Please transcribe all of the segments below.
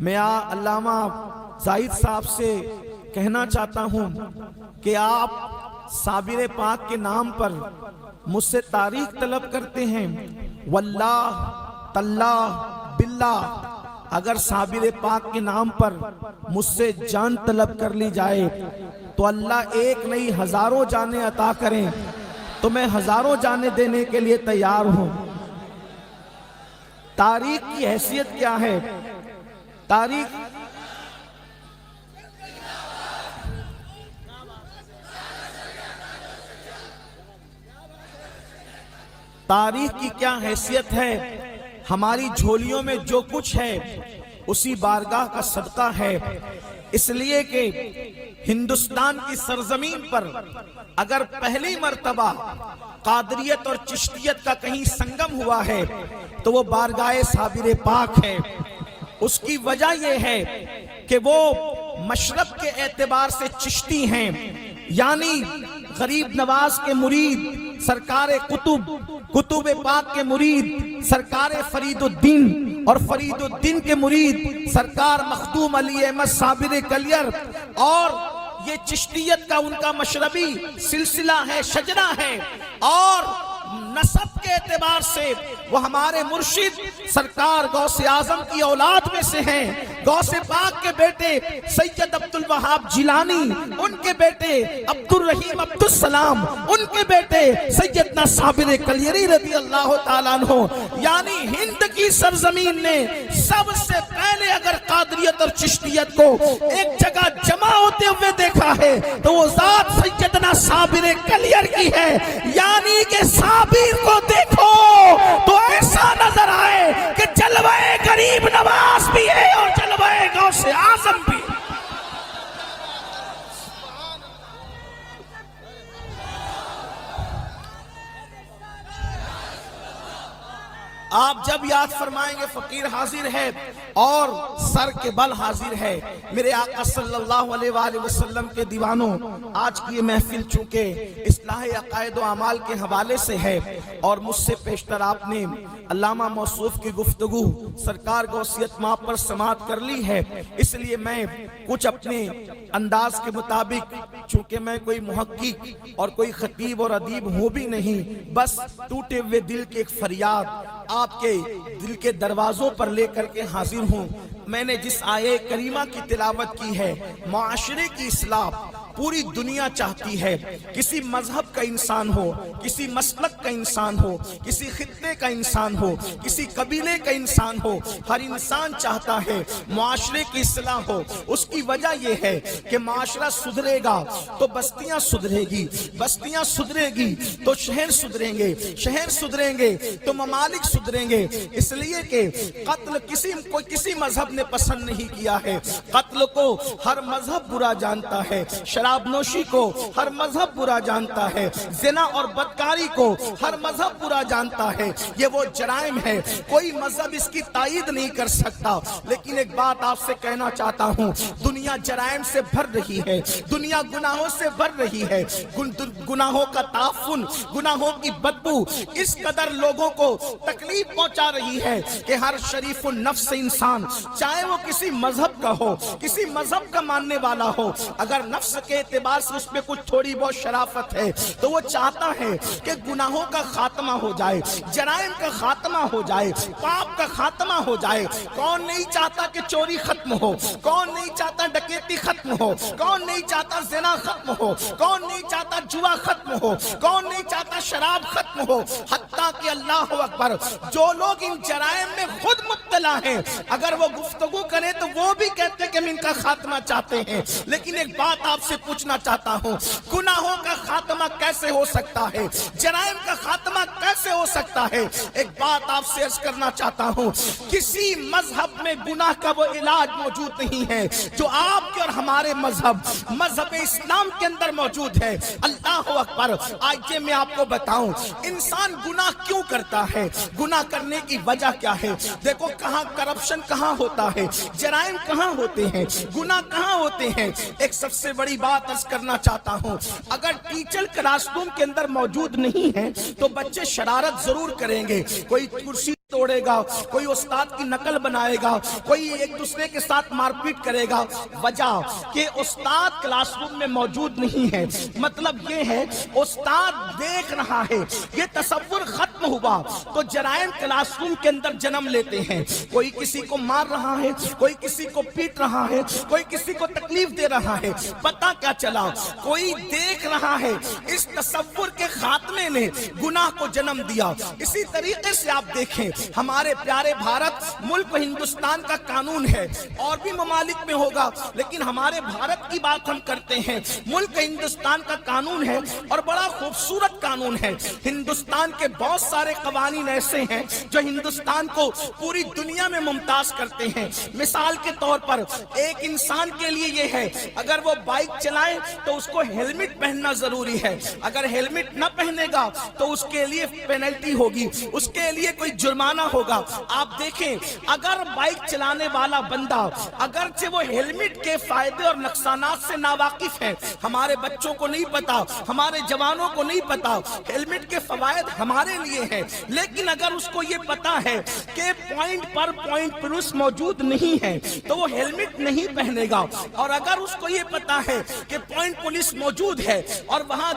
میں علامہ زاہد صاحب سے کہنا چاہتا ہوں کہ آپ صابر پاک کے نام پر مجھ سے تاریخ طلب کرتے ہیں. واللہ تاللہ باللہ اگر صابر پاک کے نام پر مجھ سے جان طلب کر لی جائے تو اللہ ایک نہیں ہزاروں جانیں عطا کریں تو میں ہزاروں جانیں دینے کے لیے تیار ہوں. تاریخ کی حیثیت کیا ہے؟ تاریخ کی کیا حیثیت ہے؟ ہماری جھولیوں میں جو کچھ ہے اسی بارگاہ کا صدقہ ہے. اس لیے کہ ہندوستان کی سرزمین پر اگر پہلی مرتبہ قادریت اور چشتیت کا کہیں سنگم ہوا ہے تو وہ بارگاہ صابر پاک ہے. اس کی وجہ یہ ہے کہ وہ مشرب کے اعتبار سے چشتی ہیں، یعنی غریب نواز کے مرید، سرکار قطب پاک کے مرید سرکار فرید الدین، اور فرید الدین کے مرید سرکار مخدوم علی احمد صابر کلیر. اور یہ چشتیت کا ان کا مشربی سلسلہ ہے، شجرہ ہے، اور نسب کے اعتبار سے وہ ہمارے مرشد سرکار غوث اعظم کی اولاد میں سے ہیں. غوث پاک کے بیٹے سید عبد الوہاب جیلانی، ان کے بیٹے عبد الرحیم عبد السلام، ان کے بیٹے سیدنا صابر کلیری رضی اللہ تعالیٰ عنہ. یعنی ہند کی سرزمین نے سب سے پہلے اگر قادریت اور چشتیت کو ایک جگہ جمع ہوتے ہوئے دیکھا ہے تو وہ ذات سیدنا صابر کلیر کی ہے. یعنی کہ صابر کو دیکھو تو ایسا نظر آئے کہ جلوہ غریب نواز بھی ہے اور جلوہ غوث اعظم بھی. آپ جب یاد فرمائیں گے فقیر حاضر ہے اور سر کے بل حاضر ہے. میرے آقا صلی اللہ علیہ وآلہ وسلم کے دیوانوں، آج کی یہ محفل چونکہ اصلاح عقائد و اعمال کے حوالے سے ہے اور مجھ سے پیشتر آپ نے علامہ موصوف کی گفتگو سرکار غوثیت ماں پر سماعت کر لی ہے، اس لیے میں کچھ اپنے انداز کے مطابق، چونکہ میں کوئی محقق اور کوئی خطیب اور ادیب ہوں بھی نہیں، بس ٹوٹے ہوئے دل کی ایک فریاد آپ کے دل کے دروازوں پر لے کر کے حاضر ہوں. میں نے جس آیے کریمہ کی تلاوت کی ہے، معاشرے کی اصلاح پوری دنیا چاہتی ہے. کسی مذہب کا انسان ہو، کسی مسلک کا انسان ہو، کسی خطے کا انسان ہو، کسی قبیلے کا انسان ہو، ہر انسان چاہتا ہے معاشرے کی اصلاح ہو. اس کی وجہ یہ ہے کہ معاشرہ سدھرے گا تو بستیاں سدھرے گی، بستیاں سدھرے گی تو شہر سدھریں گے، شہر سدھریں گے تو ممالک سدھریں گے. اس لیے کہ قتل کسی مذہب نے پسند نہیں کیا ہے. قتل کو ہر مذہب برا جانتا ہے، شراب نوشی کو ہر مذہب برا جانتا ہے، زنا اور بدکاری کو ہر مذہب برا جانتا ہے. یہ وہ جرائم ہے، کوئی مذہب اس کی تائید نہیں کر سکتا. لیکن ایک بات آپ سے کہنا چاہتا ہوں، دنیا جرائم سے بھر رہی ہے، دنیا گناہوں سے بھر رہی ہے. گناہوں کا تعفن، گناہوں کی بدبو اس قدر لوگوں کو تکلیف پہنچا رہی ہے کہ ہر شریف النفس انسان، چاہے وہ کسی مذہب کا ہو، کسی مذہب کا ماننے والا ہو، اگر نفس کے اعتبار سے اس میں کچھ تھوڑی بہت شرافت ہے تو وہ چاہتا ہے کہ گناہوں کا خاتمہ ہو جائے، جرائم کا خاتمہ ہو جائے، پاپ کا خاتمہ ہو جائے. کون نہیں چاہتا کہ چوری ختم ہو؟ کون نہیں چاہتا ڈکیتی ختم ہو؟ کون نہیں چاہتا زنا ختم ہو؟ کون نہیں چاہتا جوا ختم ہو؟ کون نہیں چاہتا شراب ختم ہو؟ حتیٰ کہ اللہ اکبر، جو لوگ ان جرائم میں خود مبتلا ہیں اگر وہ گفتگو کریں تو وہ بھی کہتے ہیں کہ ہم ان کا خاتمہ چاہتے ہیں. لیکن ایک بات آپ سے پوچھنا چاہتا ہوں، گناہوں کا خاتمہ کیسے ہو سکتا ہے؟ جرائم کا خاتمہ کیسے ہو سکتا ہے؟ ایک بات آپ سے عرض کرنا چاہتا ہوں، کسی مذہب میں گناہ کا وہ علاج موجود نہیں ہے جو آپ کے اور ہمارے مذہب اسلام کے اندر موجود ہے. اللہ اکبر. آج میں آپ کو بتاؤں انسان گناہ کیوں کرتا ہے، گناہ کرنے کی وجہ کیا ہے. دیکھو کہاں کرپشن کہاں ہوتا ہے، جرائم کہاں ہوتے ہیں، گناہ کہاں ہوتے ہیں. ایک سب سے بڑی بات عرض کرنا چاہتا ہوں، اگر ٹیچر کلاس روم کے اندر موجود نہیں ہے تو بچے شرارت ضرور کریں گے. کوئی کرسی توڑے گا, کوئی استاد کی نقل بنائے گا, کوئی ایک دوسرے کے ساتھ مار پیٹ کرے گا. وجہ کہ استاد کلاس روم میں موجود نہیں ہے. مطلب یہ ہے استاد دیکھ رہا ہے. یہ تصور ختم ہوا تو جرائم کلاس روم کے اندر جنم لیتے ہیں. کوئی کسی کو مار رہا ہے, کوئی کسی کو پیٹ رہا ہے, کوئی کسی کو تکلیف دے رہا ہے. پتہ کیا چلا؟ کوئی دیکھ رہا ہے. اس تصور کے خاتمے نے گناہ کو جنم دیا. اسی طریقے سے آپ دیکھیں ہمارے پیارے بھارت ملک ہندوستان کا قانون ہے, اور بھی ممالک میں ہوگا لیکن ہمارے بھارت کی بات ہم کرتے ہیں. ملک ہندوستان کا قانون ہے اور بڑا خوبصورت قانون ہے. ہندوستان کے بہت سارے قوانین ایسے ہیں جو ہندوستان کو پوری دنیا میں ممتاز کرتے ہیں. مثال کے طور پر ایک انسان کے لیے یہ ہے اگر وہ بائک چلائے تو اس کو ہیلمٹ پہننا ضروری ہے. اگر ہیلمٹ نہ پہنے گا تو اس کے لیے پینلٹی ہوگی, اس کے لیے کوئی جرمانہ ہوگا. آپ دیکھیں اگر بائک چلانے والا بندہ اگرچہ وہ ہیلمٹ کے فائدے اور نقصانات سے ناواقف ہے, ہمارے بچوں کو نہیں پتا, ہمارے جوانوں کو نہیں پتا ہیلمٹ کے فوائد ہمارے لیے ہیں, لیکن اگر اس کو یہ پتا ہے کہ پوائنٹ پر پوائنٹ پولیس موجود نہیں ہے تو وہ ہیلمٹ نہیں پہنے گا. اور اگر اس کو یہ پتا ہے کہ پوائنٹ پولیس موجود ہے اور وہاں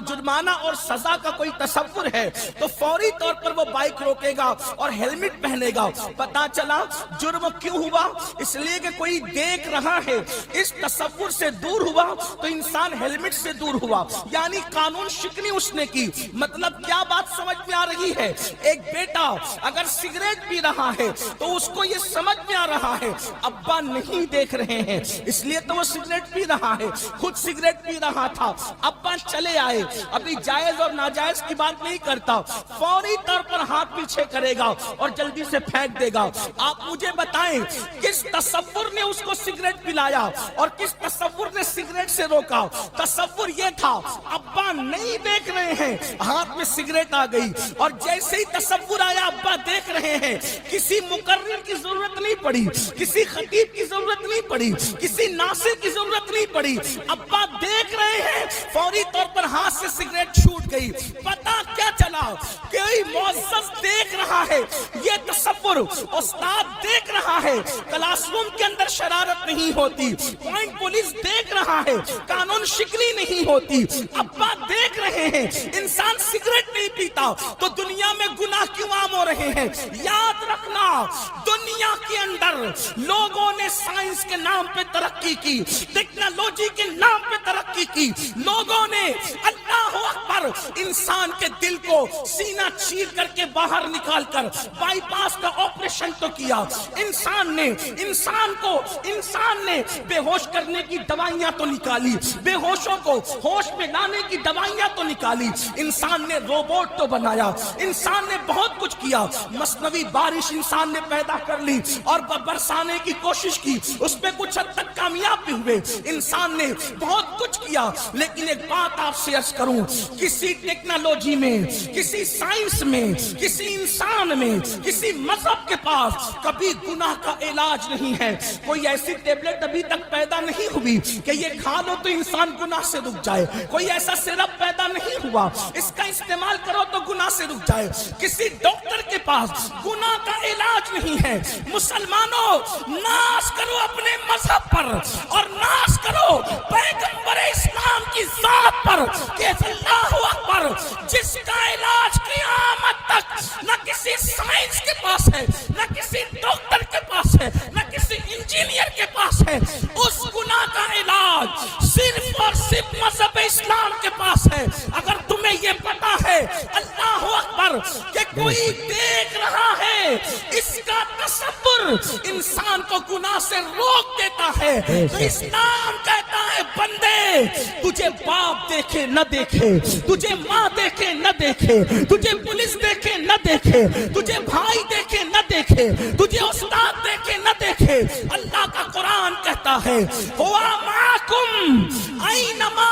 جرمانہ اور سزا کا کوئی تصور ہے تو فوری طور پر وہ بائک روکے گا اور ہیلمٹ پہنے گا. پتا چلا جرم کیوں ہوا؟ اس لیے کہ کوئی دیکھ رہا ہے. اس تصور سے دور ہوا تو انسان ہیلمٹ سے دور ہوا, یعنی قانون شکنی اس نے کی. مطلب کیا بات سمجھ میں آ رہی ہے؟ ایک بیٹا اگر سگریٹ پی رہا ہے تو اس کو یہ سمجھ میں آ رہا ہے ابا نہیں دیکھ رہے ہیں اس لیے تو وہ سگریٹ پی رہا ہے. خود سگریٹ پی رہا تھا, ابا چلے آئے, ابھی جائز اور ناجائز کی بات نہیں کرتا, فوری طور پر ہاتھ پیچھے کرے گا اور جلدی سے پھینک دے گا. آپ مجھے بتائیں کس تصور نے اس کو سگریٹ پلایا اور کس تصور نے سگریٹ سے روکا؟ تصور یہ تھا ابا نہیں دیکھ رہے ہیں, ہاتھ میں سگریٹ آ گئی, اور جیسے ہی تصور آیا ابا دیکھ رہے ہیں, کسی مقرر کی ضرورت نہیں پڑی, کسی خطیب کی ضرورت نہیں پڑی, کسی ناصر کی ضرورت نہیں پڑی, ابا دیکھ رہے ہیں, فوری طور پر ہاتھ سے سگریٹ چھوٹ گئی. پتا کیا چلا؟ کوئی معزز دیکھ رہا ہے. یہ تصور استاد دیکھ رہا ہے, کلاس روم کے اندر شرارت نہیں ہوتی, پوائنٹ پولیس دیکھ رہا ہے, قانون شکنی نہیں ہوتی, ابا دیکھ رہے ہیں, انسان سگریٹ نہیں پیتا تو دنیا میں گناہ کیوں عام ہو رہے ہیں؟ یاد رکھنا دنیا کے اندر لوگوں نے سائنس کے نام پہ ترقی کی, ٹیکنالوجی کے نام پہ ترقی کی, لوگوں نے اللہ اکبر انسان کے دل کو سینہ چیر کر کے باہر نکال کر بائی پاس کا آپریشن تو کیا, انسان نے بے ہوش کرنے کی دوائیاں تو نکالی, بے ہوشوں کو ہوش میں لانے کی دوائیاں تو نکالی, انسان نے روبوٹ تو بنایا, انسان نے بہت کچھ کیا, مصنوعی بارش انسان نے پیدا کر لی اور برسانے کی کوشش کی, اس پہ کچھ حد تک کامیاب بھی ہوئے, انسان نے بہت کچھ کیا. لیکن ایک بات آپ سے عرض کروں, کسی ٹیکنالوجی میں, کسی سائنس میں, کسی انسان میں, کسی مذہب کے پاس کبھی گناہ کا علاج نہیں ہے. کوئی ایسی ٹیبلٹ ابھی تک پیدا نہیں ہوئی کہ یہ کھا لو تو انسان گناہ سے رک جائے, کوئی ایسا سرپ پیدا نہیں ہوا اس کا استعمال کرو تو گناہ سے رک جائے. کسی ڈاکٹر کے پاس گناہ کا علاج نہیں ہے. مسلمانوں, ناز کرو اپنے مذہب پر اور ناز کرو پیغمبر اسلام کی ذات پر کہ اللہ اکبر, جس کا علاج قیامت تک نہ کسی سائنس کے پاس ہے, نہ کسی ڈاکٹر کے پاس ہے, نہ کسی انجینئر کے پاس ہے, اس گناہ کا علاج صرف اور صرف مذہب اسلام کے پاس ہے. اگر تمہیں یہ پتا ہے اللہ اکبر کہ کوئی دیکھ رہا ہے, اس کا تصور انسان کو گناہ سے روک دیتا ہے, تو اسلام کہتا ہے بندے تجھے باپ دیکھے نہ دیکھے, تجھے ماں دیکھے نہ دیکھے, تجھے پولیس دیکھے نہ دیکھے, تجھے بھائی دیکھے نہ دیکھے, تجھے استاد دیکھے نہ دیکھے, اللہ کا قرآن کہتا ہے ہوا معکم اینما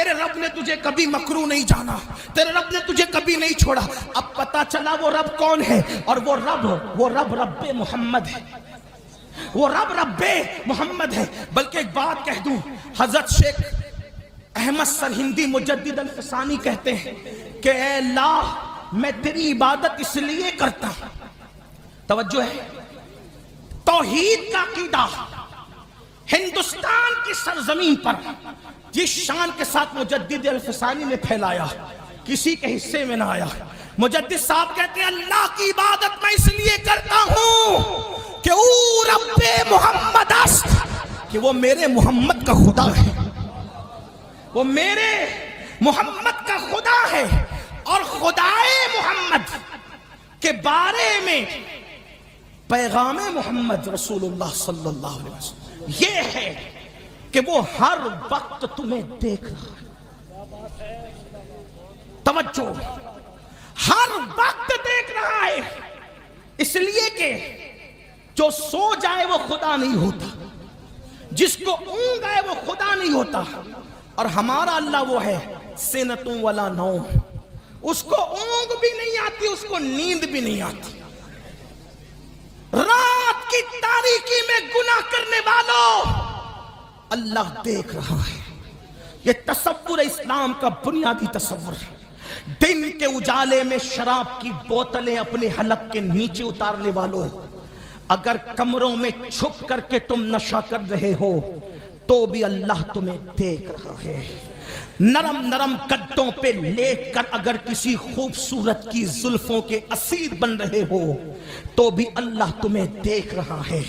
تیرے رب نے تجھے کبھی مکروہ نہیں جانا، تیرے رب نے تجھے کبھی نہیں چھوڑا۔ اب پتا چلا وہ رب کون ہے، اور وہ رب رب محمد ہے، وہ رب محمد ہے۔ بلکہ ایک بات کہہ دوں، حضرت شیخ احمد سرہندی مجدد الفسانی کہتے ہیں کہ اے اللہ میں تیری عبادت اس لیے کرتا ہوں، توجہ ہے، توحید کا عقیدہ ہندوستان کی سرزمین پر جس شان کے ساتھ مجدد الفسانی نے پھیلایا کسی کے حصے میں نہ آیا۔ مجدد صاحب کہتے ہیں اللہ کی عبادت میں اس لیے کرتا ہوں کہ او رب محمد است، کہ وہ میرے محمد کا خدا ہے، وہ میرے محمد کا خدا ہے، اور خدائے محمد کے بارے میں پیغام محمد رسول اللہ صلی اللہ علیہ وسلم یہ ہے کہ وہ ہر وقت تمہیں دیکھ رہا ہے، توجہ، ہر وقت دیکھ رہا ہے، اس لیے کہ جو سو جائے وہ خدا نہیں ہوتا، جس کو اونگ آئے وہ خدا نہیں ہوتا، اور ہمارا اللہ وہ ہے سنتوں ولا نوم، اس کو اونگ بھی نہیں آتی، اس کو نیند بھی نہیں آتی۔ رات کی تاریکی میں گناہ کرنے والوں اللہ دیکھ رہا ہے۔ یہ تصور اسلام کا بنیادی تصور ہے۔ دن کے اجالے میں شراب کی بوتلیں اپنے حلق کے نیچے اتارنے والوں، اگر کمروں میں چھپ کر کے تم نشہ کر رہے ہو تو بھی اللہ تمہیں دیکھ رہا ہے۔ نرم نرم قدوں پہ لیٹ کر اگر کسی خوبصورت کی زلفوں کے اسیر بن رہے ہو تو بھی اللہ تمہیں دیکھ رہا ہے۔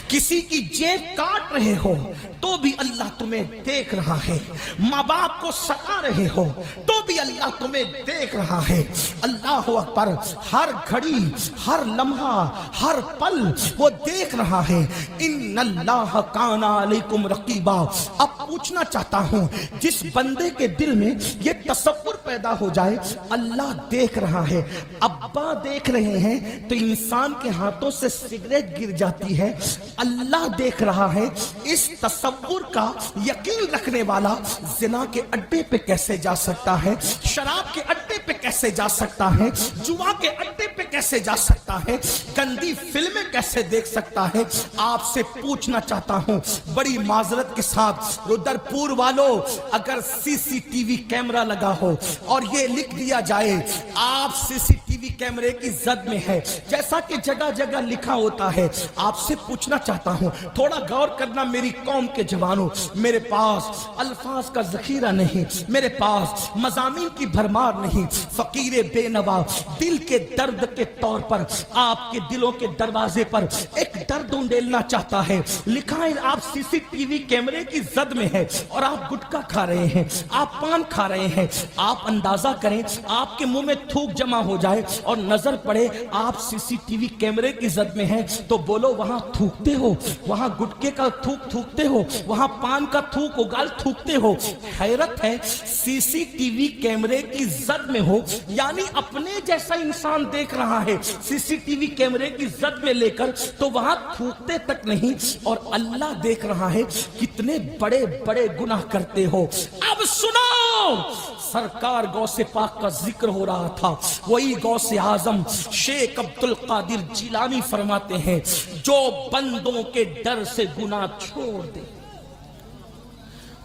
کسی کی جیب کاٹ رہے ہو تو بھی اللہ تمہیں دیکھ رہا ہے۔ ماں باپ کو ستا رہے ہو تو بھی اللہ تمہیں دیکھ رہا ہے۔ اللہ اکبر، ہر گھڑی، ہر لمحہ، ہر پل وہ دیکھ رہا ہے۔ ان اللہ کان علیکم رقیبا۔ اب پوچھنا چاہتا ہوں، جس بندے کے دل میں یہ تصور پیدا ہو جائے اللہ دیکھ رہا ہے، ابا دیکھ رہے ہیں تو انسان کے ہاتھوں سے سگریٹ گر جاتی ہے، اللہ دیکھ رہا ہے، اس تصور کا یقین رکھنے والا زنا کے اڈے پہ کیسے جا سکتا ہے، شراب کے اڈے پہ کیسے جا سکتا ہے، جوا کے اڈے پہ کیسے جا سکتا ہے، گندی فلمیں کیسے دیکھ سکتا ہے۔ آپ سے پوچھنا چاہتا ہوں بڑی معذرت کے ساتھ، رودرپور والوں، اگر سی سی ٹی وی کیمرہ لگا ہو اور یہ لکھ دیا جائے آپ سی سی ٹی وی کیمرے کی زد میں ہے، جیسا کہ جگہ جگہ لکھا ہوتا ہے، آپ سے پوچھنا چاہتا ہوں تھوڑا غور کرنا میری قوم کے جوانوں، میرے پاس الفاظ کا ذخیرہ نہیں، میرے پاس مضامین کی بھرمار نہیں، فقیر بے نوا دل کے درد کے طور پر آپ کے دلوں کے دروازے پر ایک درد انڈیلنا چاہتا ہے۔ لکھا ہے آپ سی سی ٹی وی کیمرے کی زد میں ہے اور آپ گٹکا کھا رہے ہیں، آپ پان کھا رہے ہیں، آپ اندازہ کریں آپ کے منہ میں تھوک جمع ہو جائے اور نظر پڑے آپ سی سی ٹی وی کیمرے کی زد میں ہیں تو بولو وہاں تھوکتے ہو، وہاں گٹکے کا تھوک تھوکتے ہو، وہاں پان کا تھوک اگال تھوکتے ہو۔ حیرت ہے سی سی ٹی وی کیمرے کی زد میں ہو، یعنی اپنے جیسا انسان دیکھ رہا ہے سی سی ٹی وی کیمرے کی زد میں لے کر، تو وہاں تھوکتے تک نہیں، اور اللہ دیکھ رہا ہے کتنے بڑے بڑے گناہ کرتے ہو۔ اب سنو، سرکار غوث پاک کا ذکر ہو رہا تھا، وہی غوث اعظم شیخ عبد القادر جیلانی فرماتے ہیں جو بندوں کے ڈر سے گناہ چھوڑ دے،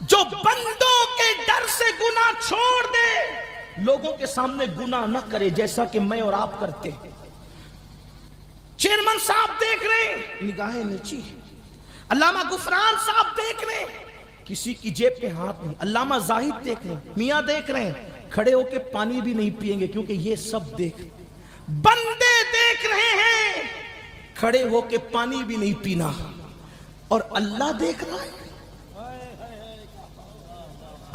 جو بندوں کے ڈر سے گناہ چھوڑ دے، لوگوں کے سامنے گناہ نہ کرے جیسا کہ میں اور آپ کرتے ہیں۔ چیئرمین صاحب دیکھ رہے ہیں، نگاہیں نیچی، علامہ غفران صاحب دیکھ رہے ہیں، کسی کی جیب پہ ہاتھ نہیں، علامہ زاہد دیکھ رہے ہیں، میاں دیکھ رہے ہیں، کھڑے ہو کے پانی بھی نہیں پیئیں گے کیونکہ یہ سب دیکھ، بندے دیکھ رہے ہیں، کھڑے ہو کے پانی بھی نہیں پینا، اور اللہ دیکھ رہا ہے،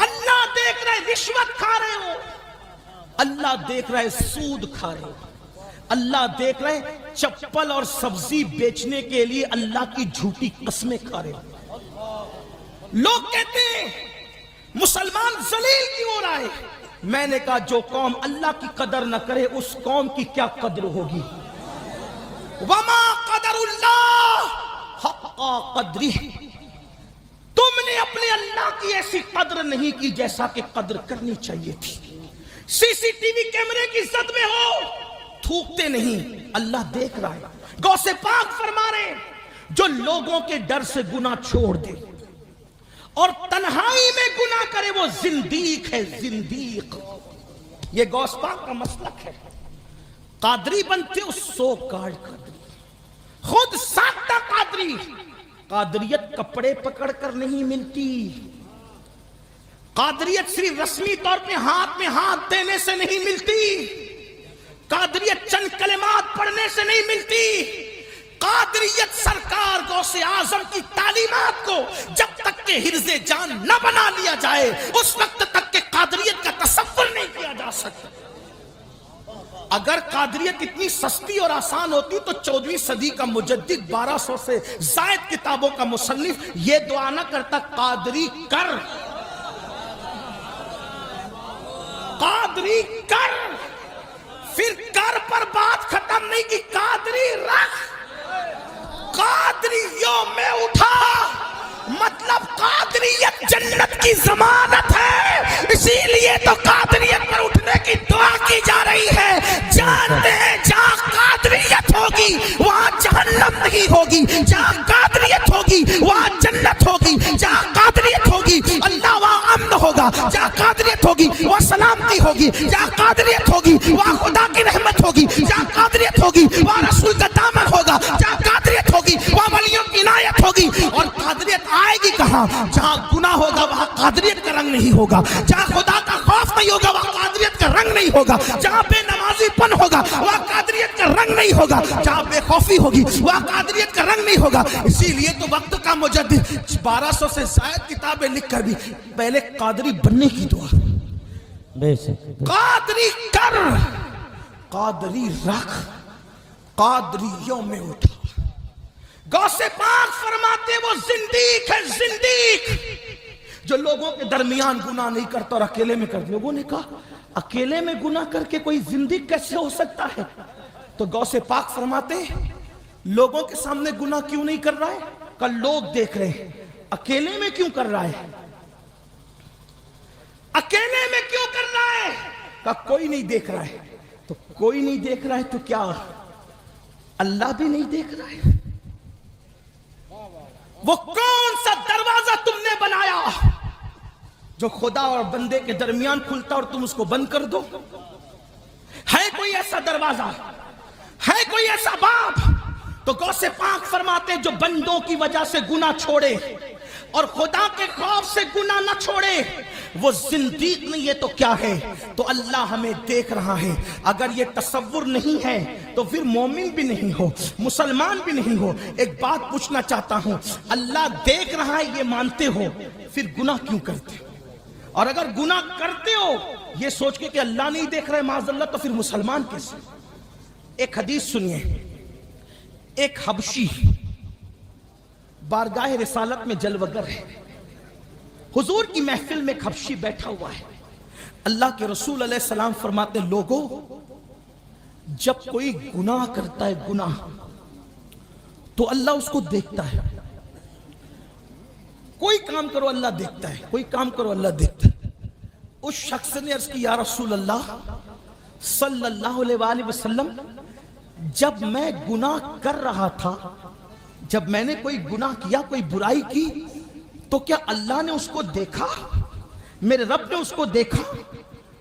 اللہ دیکھ رہا ہے رشوت کھا رہے ہو، اللہ دیکھ رہا ہے سود کھا رہے ہو، اللہ دیکھ رہے ہیں چپل اور سبزی بیچنے کے لیے اللہ کی جھوٹی قسمیں کھا رہے ہو۔ لوگ کہتے ہیں مسلمان ذلیل کیوں ہو رہا ہے؟ میں نے کہا جو قوم اللہ کی قدر نہ کرے اس قوم کی کیا قدر ہوگی؟ وما قدر اللہ حق قدرہ، تم نے اپنے اللہ کی ایسی قدر نہیں کی جیسا کہ قدر کرنی چاہیے تھی. سی سی ٹی وی کیمرے کی زد میں ہو, تھوکتے نہیں, اللہ دیکھ رہا ہے. غوث پاک فرما رہے ہیں جو لوگوں کے ڈر سے گناہ چھوڑ دے اور تنہائی میں گناہ کرے وہ زندیق ہے, زندیق. یہ غوث پاک کا مسلک ہے. قادری بنتے ہو سو کارڈ قادری, خود سادہ قادری. قادریت کپڑے پکڑ کر نہیں ملتی. قادریت صرف رسمی طور پہ ہاتھ میں ہاتھ دینے سے نہیں ملتی. قادریت چند کلمات پڑھنے سے نہیں ملتی. قادریت سرکار غوث اعظم کی تعلیمات کو جب تک کہ حرز جان نہ بنا لیا جائے اس وقت تک کہ قادریت کا تصور نہیں کیا جا سکتا. اگر قادریت اتنی سستی اور آسان ہوتی تو 14ویں صدی کا مجدد 1200 سے زائد کتابوں کا مصنف یہ دعا نہ کرتا قادری کر, قادری کر. پھر کر پر بات ختم نہیں کی, قادری رکھ. قادریوں میں اٹھا مطلب قادریت جنت کی ضمانت ہے. اسی لیے تو قادریت پر اٹھنے کی دعا کی جا رہی ہے. جانتے ہیں جہاں قادریت ہوگی وہاں جہنم نہیں ہوگی, جہاں قادریت ہوگی وہاں جنت ہوگی, جہاں قادریت ہوگی اللہ وہاں امن ہوگا, جہاں قادریت ہوگی وہاں سلامتی ہوگی, جہاں قادریت ہوگی وہاں خدا کی رحمت ہوگی, جہاں قادریت ہوگی وہاں رسول کا دامن ہوگا, جہاں قادریت ہوگی وہاں ولیوں کی عنایت ہوگی. اور قادریت آئے گی کہاں؟ جہاں گناہ ہوگا وہاں قادریت کا رنگ نہیں ہوگا, جہاں خدا کا خوف نہیں ہوگا وہاں قادریت کا رنگ نہیں ہوگا, جہاں بے نمازی پن ہوگا وہاں قادریت کا رنگ نہیں ہوگا, جہاں بے خوفی ہوگی وہاں قادریت کا رنگ نہیں ہوگا. اسی لیے تو وقت کا مجدد 1200 سے زائد کتابیں لکھ کر بھی پہلے قادری بننے کی دعا, قادری کر, قادری رکھ, قادریوں میں اٹھا. غوث پاک فرماتے وہ زندیق ہے, زندیق جو لوگوں کے درمیان گناہ نہیں کرتا اور اکیلے میں کرتا. لوگوں نے کہا اکیلے میں گناہ کر کے کوئی زندیق کیسے ہو سکتا ہے؟ تو غوث پاک فرماتے لوگوں کے سامنے گناہ کیوں نہیں کر رہا ہے؟ کہ لوگ دیکھ رہے ہیں. اکیلے میں کیوں کر رہا ہے؟ اکیلے میں کیوں کر رہا ہے؟ کہ کوئی نہیں دیکھ رہا ہے. تو کوئی نہیں دیکھ رہا ہے تو کیا اللہ بھی نہیں دیکھ رہا ہے؟ وہ کون سا دروازہ تم نے بنایا جو خدا اور بندے کے درمیان کھلتا اور تم اس کو بند کر دو؟ ہے کوئی ایسا دروازہ؟ ہے کوئی ایسا باب؟ تو غوث پاک فرماتے جو بندوں کی وجہ سے گناہ چھوڑے اور خدا کے خوف سے گناہ نہ چھوڑے وہ زندیق نہیں ہے تو کیا ہے؟ تو اللہ ہمیں دیکھ رہا ہے. اگر یہ تصور نہیں ہے تو پھر مومن بھی نہیں ہو, مسلمان بھی نہیں ہو. ایک بات پوچھنا چاہتا ہوں, اللہ دیکھ رہا ہے یہ مانتے ہو پھر گناہ کیوں کرتے ہو؟ اور اگر گناہ کرتے ہو یہ سوچ کے کہ اللہ نہیں دیکھ رہا ہے معاذ اللہ تو پھر مسلمان کیسے؟ ایک حدیث سنیے. ایک حبشی بارگاہ رسالت میں جلوگر ہے. حضور کی محفل میں ایک حبشی بیٹھا ہوا ہے. اللہ کے رسول علیہ السلام فرماتے لوگوں جب کوئی گناہ کرتا ہے گناہ تو اللہ اس کو دیکھتا ہے. کوئی کام کرو اللہ دیکھتا ہے, کوئی کام کرو اللہ دیکھتا ہے. اس شخص نے عرض کی یا رسول اللہ صلی اللہ علیہ وآلہ وسلم جب میں گناہ کر رہا تھا, جب میں نے کوئی گناہ کیا, کوئی برائی کی, تو کیا اللہ نے اس کو دیکھا؟ میرے رب نے اس کو دیکھا؟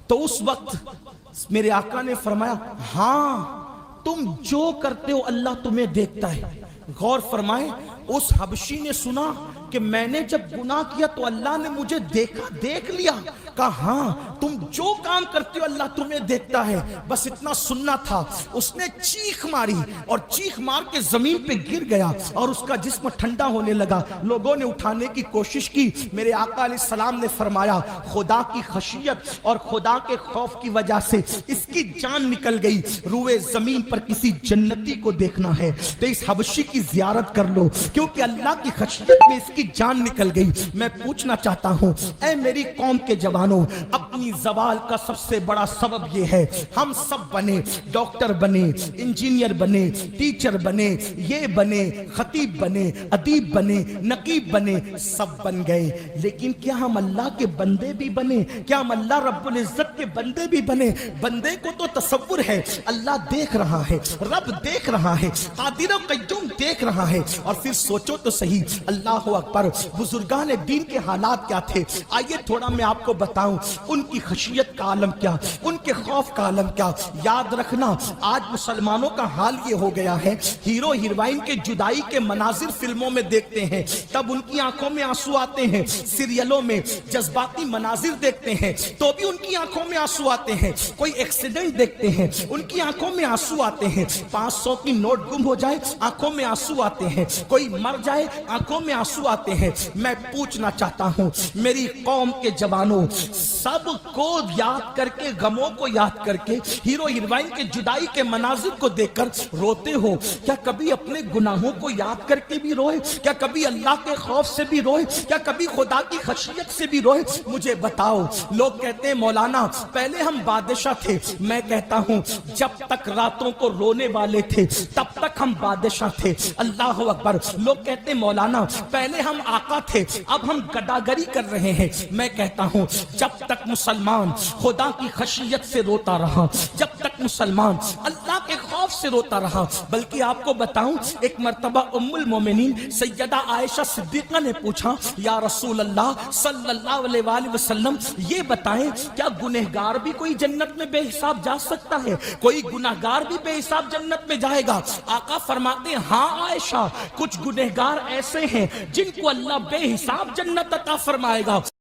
تو اس وقت میرے آقا نے فرمایا ہاں تم جو کرتے ہو اللہ تمہیں دیکھتا ہے. غور فرمائیں, اس حبشی نے سنا کہ میں نے جب گناہ کیا تو اللہ نے مجھے دیکھا, دیکھ لیا. کہا ہاں تم جو کام کرتے ہو اللہ تمہیں دیکھتا ہے. بس اتنا سننا تھا. اس نے چیخ ماری اور چیخ مار کے زمین پہ گر گیا اور اس کا جسم ٹھنڈا ہونے لگا. لوگوں نے اٹھانے کی کوشش کی. میرے آقا علیہ السلام نے فرمایا خدا کی خشیت اور خدا کے خوف کی وجہ سے اس کی جان نکل گئی. روئے زمین پر کسی جنتی کو دیکھنا ہے تو اس حبشی کی زیارت کر لو کیونکہ اللہ کی خشیت میں اس کی جان نکل گئی. میں پوچھنا چاہتا ہوں اے میری قوم کے جوان, مسلمانوں، اپنی زوال کا سب سے بڑا سبب یہ ہے ہم سب بنے، ڈاکٹر بنے، انجینئر بنے، ٹیچر بنے، یہ بنے، خطیب بنے، ادیب بنے، نقیب بنے، سب بن گئے، لیکن کیا ہم اللہ کے بندے بھی بنے؟ کیا ہم اللہ رب العزت کے بندے بھی بنے؟ بندے کو تو تصور ہے اللہ دیکھ رہا ہے، رب دیکھ رہا ہے، قادر و قیوم دیکھ رہا ہے، اور پھر سوچو تو صحیح، اللہ اکبر، بزرگان دین کے حالات کیا تھے؟ آئیے تھوڑا میں آپ کو بتاؤں ان کی خشیت کا عالم کیا، ان کے خوف کا عالم کیا۔ یاد رکھنا آج مسلمانوں کا حال یہ ہو گیا ہے، ہیرو ہیروئن کے جدائی کے مناظر فلموں میں دیکھتے ہیں تب ان کی آنکھوں میں آنسو آتے ہیں، سیریلوں میں جذباتی مناظر دیکھتے ہیں تو بھی ان کی آنکھوں میں آنسو آتے ہیں، کوئی ایکسیڈنٹ دیکھتے ہیں ان کی آنکھوں میں آنسو آتے ہیں، 500 کی نوٹ گم ہو جائے آنکھوں میں آنسو آتے ہیں، کوئی مر جائے آنکھوں میں آنسو آتے ہیں۔ میں پوچھنا چاہتا ہوں میری قوم کے جوانوں، سب کو یاد کر کے، غموں کو یاد کر کے، ہیرو ہیروئن کے جدائی کے مناظر کو دیکھ کر روتے ہو؟ کیا کبھی اپنے گناہوں کو یاد کر کے بھی روئے؟ کیا کبھی اللہ کے خوف سے بھی روئے؟ کیا کبھی خدا کی خشیت سے بھی روئے؟ مجھے بتاؤ۔ لوگ کہتے ہیں مولانا پہلے ہم بادشاہ تھے، میں کہتا ہوں جب تک راتوں کو رونے والے تھے تب تک ہم بادشاہ تھے۔ اللہ اکبر۔ لوگ کہتے ہیں مولانا پہلے ہم آقا تھے اب ہم گداگری کر رہے ہیں، میں کہتا ہوں جب تک مسلمان خدا کی خشیت سے روتا رہا، جب تک مسلمان اللہ کے خوف سے روتا رہا، بلکہ آپ کو بتاؤں ایک مرتبہ ام المومنین سیدہ عائشہ صدیقہ نے پوچھا یا رسول اللہ صلی اللہ علیہ وآلہ وسلم یہ بتائیں کیا گنہگار بھی کوئی جنت میں بے حساب جا سکتا ہے؟ کوئی گنہگار بھی بے حساب جنت میں جائے گا؟ آقا فرماتے ہیں ہاں عائشہ، کچھ گنہگار ایسے ہیں جن کو اللہ بے حساب جنت عطا فرمائے گا۔